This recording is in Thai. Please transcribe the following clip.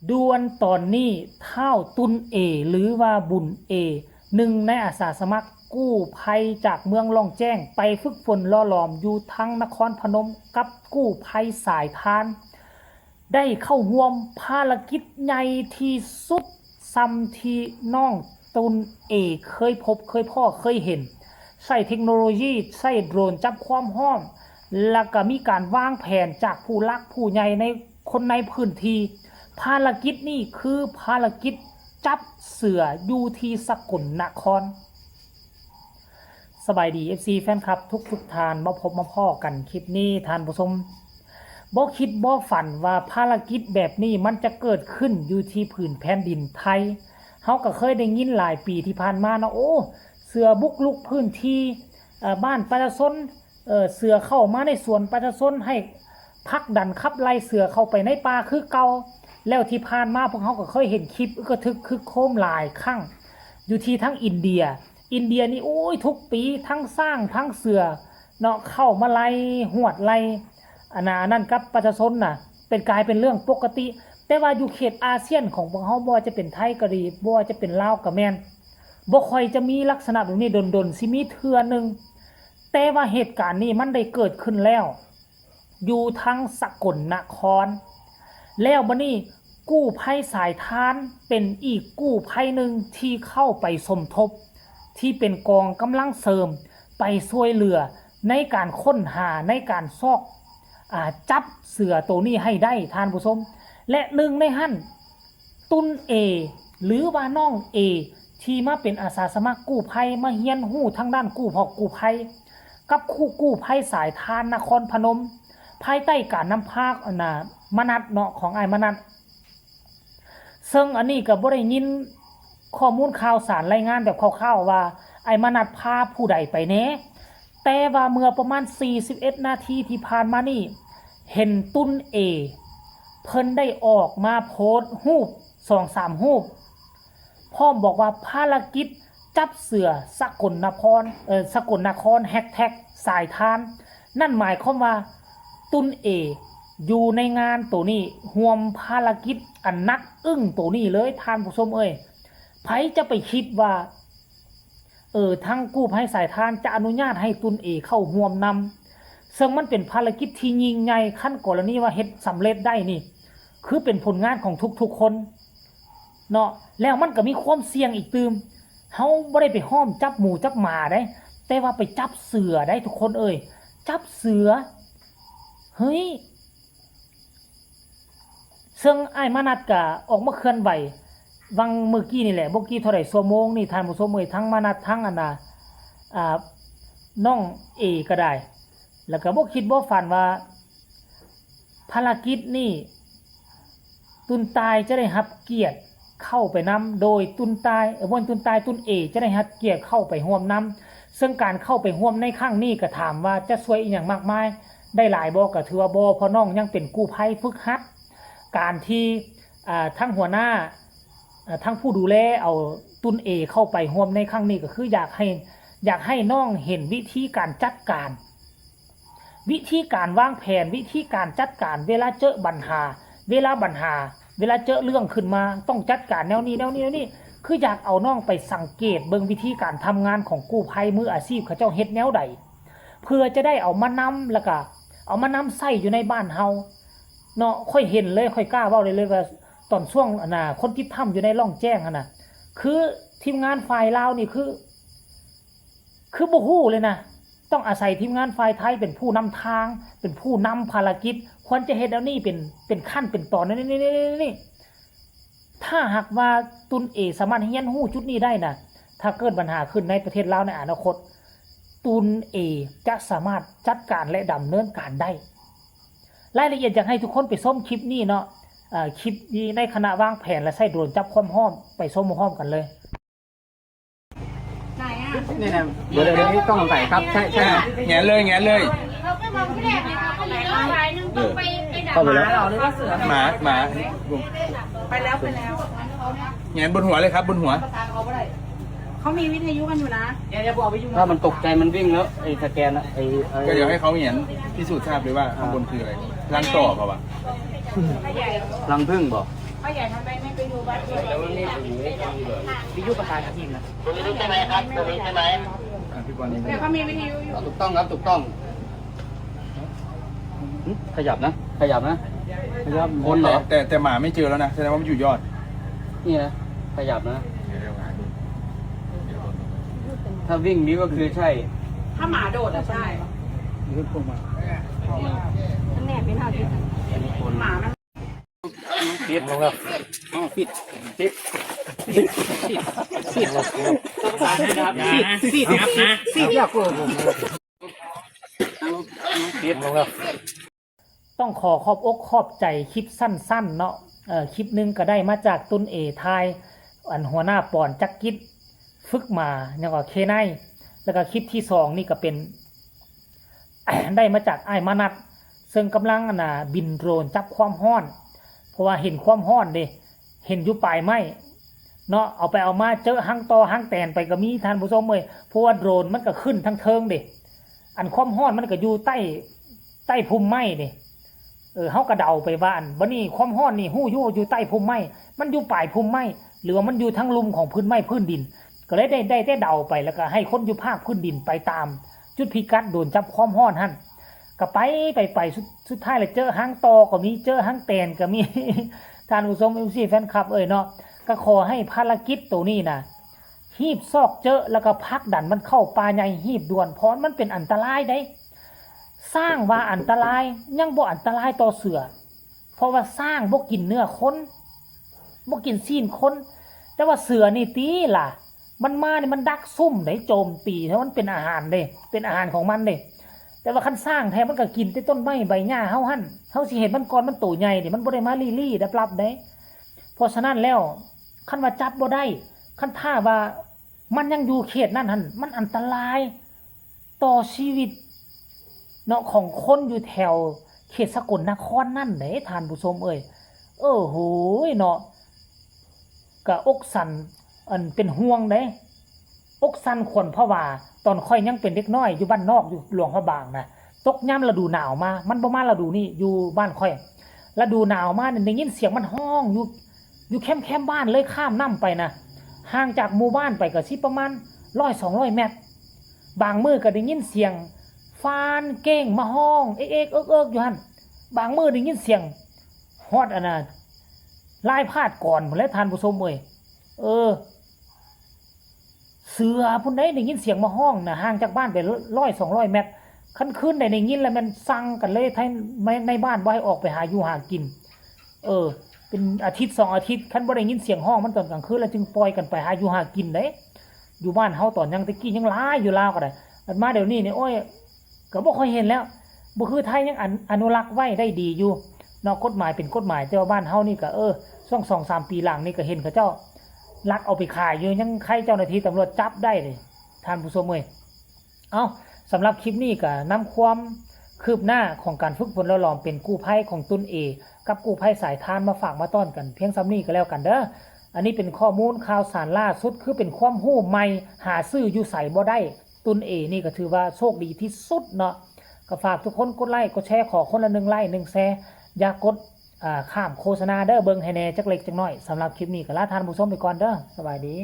ดวนตอนนี้เท่าตุนเอหรือว่าบุญเอหนึ่งในอาสาสมัครกู้ภัยจากเมืองล่องแจ้งไปฝึกฝนล่อหลอมอยู่ทั้งนครพนมกับกู้ภัยสายทานได้เข้าร่วมภารกิจใหญ่ที่สุดซ้ำที่น้องตุนเอเคยพบเคยพ่อเคยเห็นใช้เทคโนโลยีใช้โดรนจับความร้อนแล้วก็มีการวางแผนจากผู้ลักผู้ใหญ่ในคนในพื้นที่ภารกิจนี้คือภารกิจจับเสืออยู่ที่สกลนครสบายดี FC แฟนคลับทุกท่านมาพบมาพ่อกันคลิปนี้ท่านผู้ชมบ่คิดบ่ฝันว่าภารกิจแบบนี้มันจะเกิดขึ้นอยู่ที่ผืนแผ่นดินไทยเฮาก็เคยได้ยินหลายปีที่ผ่านมานะโอ้เสือบุกลุกพื้นที่บ้านประชาชนเสือเข้ามาในสวนประชาชนให้พักดันขับไล่เสือเข้าไปในป่าคือเก่าแล้วที่ผ่านมาพวกเขาก็เคยเห็นคลิปก็ทึกคือโคมหลายครั้งอยู่ที่ทั้งอินเดียนี่โอ้ยทุกปีทั้งสร้างทั้งเสือเนาะเข้ามาไล่หวดไล่นั่นกับประชาชนน่ะเป็นกลายเป็นเรื่องปกติแต่ว่าอยู่เขตอาเซียนของพวกเขาบ่ว่าจะเป็นไทยก็ดีบ่ว่าจะเป็นลาวก็แม่นบ่ค่อยจะมีลักษณะแบบนี้ดนๆสิมีเทื่อนึงแต่ว่าเหตุการณ์นี้มันได้เกิดขึ้นแล้วอยู่ทั้งสกลนครแล้วบัดนี้กู้ภัยสายทานเป็นอีกกู้ภัยหนึ่งที่เข้าไปสมทบที่เป็นกองกำลังเสริมไปช่วยเหลือในการค้นหาในการซอกจับเสือตัวนี้ให้ได้ท่านผู้ชมและหนึ่งในหั่นตุนเอหรือว่าน้องเอที่มาเป็นอาสาสมัครกู้ภัยมาเฮียนหู้ทางด้านกู้ภัยกับกู้ภัยสายทานนครพนมภายใต้การนำพามนัดเนาะของไอ้มนัดซึ่งอันนี้ก็บ่ได้ยินข้อมูลข่าวสารรายงานแบบคร่าวๆว่าไอ้มนัดพาผู้ใดไปแน่แต่ว่าเมื่อประมาณ41นาทีที่ผ่านมานี่เห็นตุนเอเพิ่นได้ออกมาโพสต์รูป 2-3 รูปพร้อมบอกว่าภารกิจจับเสือสกลนครแฮชแท็กสายทานนั่นหมายความว่าตุนเออยู่ในงานตัวนี้ห่วมภารกิจอันนักอึ้งตัวนี้เลยท่านผู้ชมไผจะไปคิดว่าทั้งกู้ภัยสายทานจะอนุญาตให้ตุนเอเข้าห่วมนำซึ่งมันเป็นภารกิจที่ยิ่งใหญ่ขั้นกรณีว่าเฮ็ดสำเร็จได้นี่คือเป็นผลงานของทุกๆคนเนาะแล้วมันก็มีความเสี่ยงอีกตืมเฮาบ่ได้ไปห้อมจับหมูจับหมาได้แต่ว่าไปจับเสือได้ทุกคนจับเสือเฮ้ยซึ่งไอ้มนัดก็ออกมาเคลื่อนไหววังเมื่อกี้นี่แหละเมื่อกี้เท่าไหร่ชั่วโมงนี่ท่านผู้ชมทั้งมนัดทั้งน้องเอก็ได้แล้วก็บ่คิดบ่ฝันว่าภารกิจนี่ตุนตายจะได้รับเกียรติเข้าไปนำโดยตุนตายตุนเอจะได้รับเกียรติเข้าไปร่วมนำซึ่งการเข้าไปร่วมในครั้งนี้ก็ถามว่าจะช่วยอีหยังมากมายได้หลายบ่ก็ถือว่าบ่เพราะน้องยังเป็นกู้ภัยฝึกหัดการที่ทั้งหัวหน้าทั้งผู้ดูแลเอาตุนเอเข้าไปร่วมในครั้งนี้ก็คืออยากให้น้องเห็นวิธีการจัดการวิธีการวางแผนวิธีการจัดการเวลาเจอปัญหาเวลาเจอเรื่องขึ้นมาต้องจัดการแนวนี้คืออยากเอาน้องไปสังเกตเบิ่งวิธีการทำงานของกู้ภัยมืออาชีพเขาเจ้าเฮ็ดแนวใดเพื่อจะได้เอามานำแล้วก็เอามานำใส่อยู่ในบ้านเฮาเนาะค่อยเห็นเลยค่อยกล้าเว้าเลยว่าตอนช่วงคนที่ทำอยู่ในร่องแจ้งคือทีมงานฝ่ายลาวนี่คือบ่ฮู้เลยนะต้องอาศัยทีมงานฝ่ายไทยเป็นผู้นำทางเป็นผู้นำภารกิจควรจะเฮ็ดแล้วนี่เป็นขั้นเป็นตอนนี่ถ้าหากว่าตุนเอสามารถเฮียนฮู้จุดนี้ได้นะถ้าเกิดปัญหาขึ้นในประเทศลาวในอนาคตตุนเอจะสามารถจัดการและดำเนินการได้รายละเอียดอยากให้ทุกคนไปชมคลิปนี้เนาะคลิปนี้ในคณะวางแผนและใช้โดรนจับความร้อนไปชมพร้อมกันเลยไหนอ่ะนี่นะเดี๋ยวนี้ต้องใส่ครับใช่แงนเลยเราไปมองที่แรกเลยค่ะเขาเลยเอารายนึงต้องไปดับ เข้าไปแล้ว หรือว่าเสือ หมาไปแล้วแงนบนหัวเลยครับบนหัวเขามีวิทยุกันอยู่นะถ้ามันตกใจมันวิ่งแล้วไอ้สแกนไอ้ ก็เดี๋ยวให้เขาแงนพิสูจน์ทราบเลยว่าข้างบนคืออะไรรังต่อเปล่าวะ รังผึ้งบอก พ ใหญ่ทำไมไม่ไปดูบ้านด้วย วิทยุประสานกับทีมนะ พี่บอลนี่ แต่เขามีวิทยุอยู่ ถูกต้องครับถูกต้องขยับนะขยับนะขยับคนเหรอ แต่หมาไม่เจอแล้วนะแสดงว่ามันอยู่ยอด นี่นะขยับนะ ถ้าวิ่งนี้ก็คือใช่ ถ้าหมาโดดอะใช่แน่เป็นหาพิษหมามัน ปิดลงแล้วปิดปิดปิดปิดปิดอยากกลัวผมปิดลงแล้ว ต้องขอบอกขอบใจคลิปสั้นๆเนาะคลิปหนึงก็ได้มาจากตุนเอทายอันหัวหน้าปอนจักกิจฝึกมาเนี่ยก็เคไนแล้วก็คลิปที่2นี่ก็เป็น ได้มาจากอ้ายมานัดซึ่งกำลังบินโดรนจับความร้อน เพราะว่าเห็นความร้อนเด้เห็นอยู่ปลายไม้เนาะเอาไปเอามาเจอหางตอหางแตนไปก็มีท่านผู้ชมเอ้ยเพราะว่าโดรนมันก็ขึ้นทั้งเทิงเด้อันความร้อนมันก็อยู่ใต้พุ่มไม้เด้เฮาก็เดาไปว่าอันบัดนี้ความร้อนนี่ฮู้อยู่ใต้พุ่มไม้มันอยู่ปลายพุ่มไม้หรือว่ามันอยู่ทั้งลุ่มของพื้นไม้พื้นดินก็เลยได้เดาไปแล้วก็ให้คนอยู่ภาคพื้นดินไปตามจุดพิกัดโดนจับความร้อนหั่นก็ไปสุดท้ายเลยเจอหางตอก็มีเจอหางแตนก็มี ท่านผู้ชม FC แฟนคลับเนาะก็ขอให้ภารกิจตัวนี้นะหีบซอกเจอแล้วก็พักดันมันเข้าป่าใหญ่หีบด่วนเพราะมันเป็นอันตรายได้สร้างว่าอันตรายยังบ่อันตรายต่อเสือเพราะว่าสร้างบ่กินเนื้อคนบ่กินซีนคนแต่ว่าเสือนี่ตีล่ะมันมานี่มันดักซุ่มได้โจมตีถ้ามันเป็นอาหารเด้เป็นอาหารของมันเด้แต่ว่าคันสร้างแท้มันก็กินแต่ต้นไม้ใบหญ้าเฮาหั่นเฮาสิเห็นมันก่อนมันโตใหญ่นี่มันบ่ได้มาลี่ๆดับๆได้เพราะฉะนั้นแล้วคันว่าจับบ่ได้คันถ้าว่ามันยังอยู่เขตนั้นหั่นมันอันตรายต่อชีวิตเนาะของคนอยู่แถวเขตสกลนครนั่นเด้ท่านผู้ชมเอ้ยโหยเนาะก็อกสั่นอันเป็นห่วงเด้อกสั่นคนเพราะว่าตอนค่อยยังเป็นเด็กน้อยอยู่บ้านนอกอยู่หลวงพระบางนะตกยามฤดูหนาวมามันบ่มาฤดูนี้อยู่บ้านค่อยฤดูหนาวมาเนี่ยได้ยินเสียงมันฮ้องอยู่แคมป์บ้านเลยข้ามน้ำไปนะห่างจากหมู่บ้านไปก็สิประมาณ100-200 เมตรบางมื้อก็ได้ยินเสียงฟานเก้งมาฮ้องเอ๊กๆเอิกๆอยู่หั่นบางมื้อได้ยินเสียงฮอดอันน่ะลายพาดก่อนพุ่นแหละท่านผู้ชมเอ้ยเสือพุ่นได้ยินเสียงมาฮ้องน่ะห่างจากบ้านไป100-200 เมตรคันคืนได้ยินแล้วมันสั่งกันเลยในบ้านบ่ให้ออกไปหาอยู่หากินเป็นอาทิตย์2อาทิตย์คันบ่ได้ยินเสียงฮ้องมันตอนกลางคืนแล้วจึงปล่อยกันไปหาอยู่หากินเด้อยู่บ้านเฮาตอนยังตะกี้ยังหลายอยู่ลาวก็ได้อันมาเดี๋ยวนี้นี่โอ้ยก็บ่ค่อยเห็นแล้วบ่คือไทยยังอนุรักษ์ไว้ได้ดีอยู่เนาะกฎหมายเป็นกฎหมายแต่ว่าบ้านเฮานี่ก็ช่วง 2-3 ปีหลังนี่ก็เห็นเขาเจ้าลักเอาไปขายอยู่ยังใครเจ้าหน้าที่ตำรวจจับได้เลยท่านผู้ชมเอ้ยสำหรับคลิปนี้ก็นำความคืบหน้าของการฝึกฝนหล่อมเป็นกู้ภัยของตุนเอกับกู้ภัยสายทานมาฝากมาต้อนกันเพียงซ้ำนี้ก็แล้วกันเด้ออันนี้เป็นข้อมูลข่าวสารล่าสุดคือเป็นความรู้ใหม่หาซื้ออยู่ใส่บ่ได้ตุนเอนี่ก็ถือว่าโชคดีที่สุดเนาะก็ฝากทุกคนกดไลค์กดแชร์ขอคนละ1ไลค์1แชร์อย่ากดข้ามโฆษณาเด้อเบิ่งให้แน่จักเล็กจักน้อยสำหรับคลิปนี้ก็ลาท่านผู้ชมไปก่อนเด้อสวัสดี